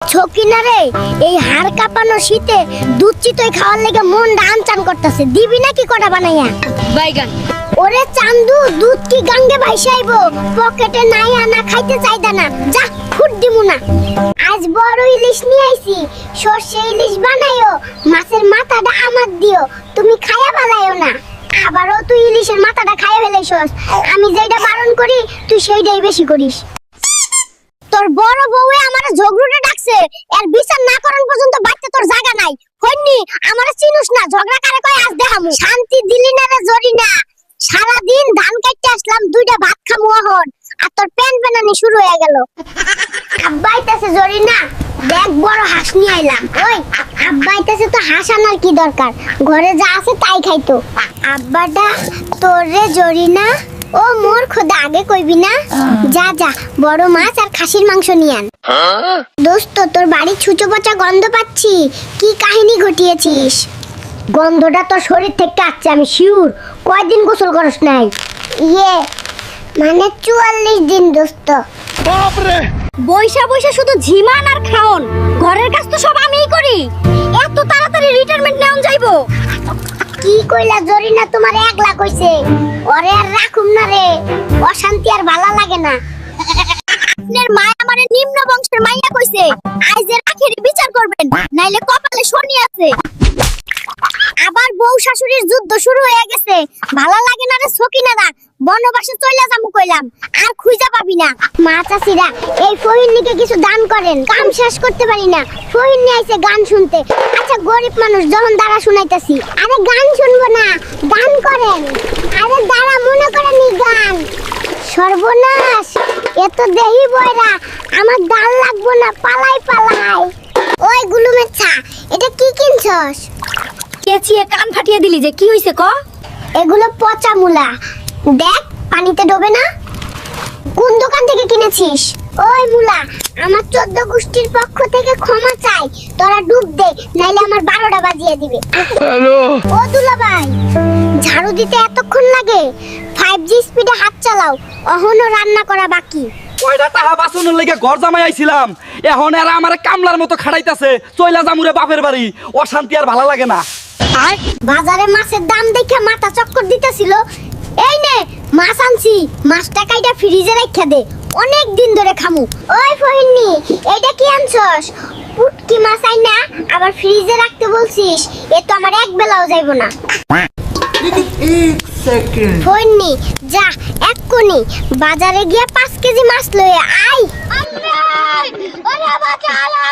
ছকিনা রে, এই হাড় কাঁপানো শীতে দুধ চিতই খাওয়ার লেগে মন আনচান করতেছে। দিবি নাকি কটা বানাইয়া? বাইগান। ওরে চান্দু, দুধ কি গাঙ্গে ভাইসাইবো? পকেটে নাই আনা, খাইতে চাইদা না। যা, ফুট দিমু না। আজ বড় ইলিশ নিয়ে আইছি, সর্ষে ইলিশ বানাইও, মাছের মাথাটা আমার দিও, তুমি খায়া বালাইও না। আবারও তুই ইলিশের মাথাটা খাইয়া ফেলাইছস। আমি যেটা বারণ করি তুই সেইটাই বেশি করিস। তোর বড় বউয়ে আমারে ঝগড়ুটে ডাকছে, এর বিচার না করার পর্যন্ত বাইতে তোর জায়গা নাই। হইনি আমারে চিনুস না, ঝগড়া কারে কই আজ দেখামু। শান্তি দিলি না রে জরিনা, সারা দিন ধান কাটতে আসলাম, দুইটা ভাত খামু এখন, আর তোর প্যান প্যানানি শুরু হয়ে গেল। আব্বা আইতাছে জরিনা, দেখ বড় হাঁস নিয়ে আইলাম। ওই আব্বা আইতাছে তো হাঁস আনার কি দরকার, ঘরে যা আছে তাই খাইতো। আব্বাটা তোর রে জরিনা, ও মোর খোদা, আগে কইবি না? যা যা, বড় মাছ আর খাসির মাংস নিয়ে আন। দোস্ত, তোর বাড়ি ছুঁচো পচা গন্ধ পাচ্ছি, কি কাহিনী ঘটিয়েছিস? গন্ধটা তোর শরীর থেকে আসছে, আমি শিওর। কয়দিন গোসল করস নাই? ইয়ে মানে 44 দিন দোস্ত। বইসা বইসা শুধু ঝিমান আর খাওন, ঘরের কাজ তো সব আমিই করি। এত তাড়াতাড়ি রিটায়ারমেন্ট নেওন যাইবো? কি কইলা জরিনা, তোমার একলা কইছে? ওরে আর রাখুম না রে, অশান্তি আর ভালো লাগে না। আপনার মা আমারে নিম্ন বংশের মাইয়া কইছে, আইজের আখেরি বিচার করবেন, নাইলে কপালে শনি আছে। আবার বউ শাশুড়ির যুদ্ধ শুরু হয়ে গেছে। ভালো লাগে না রে সকিনারা, বনবাসে চইলা যামু কইলাম, আর খুঁজা পাবি না। মা চাচিরা, এই ফহিনীকে কিছু দান করেন, কাম শেষ করতে পারি না। ফহিনী আইছে গান শুনতে। আচ্ছা গরিব মানুষ, যখন দাঁড়া শুনাইতাছি। আরে গান শুনবো না, দান করেন। আরে দাঁড়া, মনে করেন এই গান। সর্বনাশ, এত দেহি বয়রা, আমার দান লাগবো না, পালাই পালাই। ওই গুলুমের ছা, এটা কি কিনছস? চেঁচিয়ে কান ফাটিয়ে দিলি যে, কি হইছে ক? এগুলো পচা মূলা, দেখ পানিতে ডোবে না। কোন দোকান থেকে কিনেছিস? ওই মূলা, আমার 14 গোষ্ঠীর পক্ষ থেকে ক্ষমা চাই, তোরা ডুব দে, নাইলে আমার 12টা বাজিয়ে দিবে। হ্যালো, ও দুলা ভাই, ঝাড়ু দিতে এতক্ষণ লাগে? 5G স্পিডে হাত চালাও, অহনো রান্না করা বাকি। কয়টা টাকা বাঁচানোর লেগে ঘর জামাই আইছিলাম, এখন এরা আমার কামলার মতো খাড়াইতাছে। চইলা জামুরে বাপের বাড়ি, অশান্তি আর ভালো লাগে না। বাজারে মাছের দাম দেখে মাথা চক্কর দিতেছিল। এই নে মাছ আনছি, মাছটা কাইটা ফ্রিজে রাখা দে, অনেক দিন ধরে খামু। ওই ফহিনী, এইটা কি আনছস? পুটকি মাছ আই না, আবার ফ্রিজে রাখতে বলছিস? এ তো আমার এক বেলাও যাইবো না। ফহিনী যা, এক্ষুনি বাজারে গিয়া 5 কেজি মাছ লয়ে আই। ওরে বাঁচালা!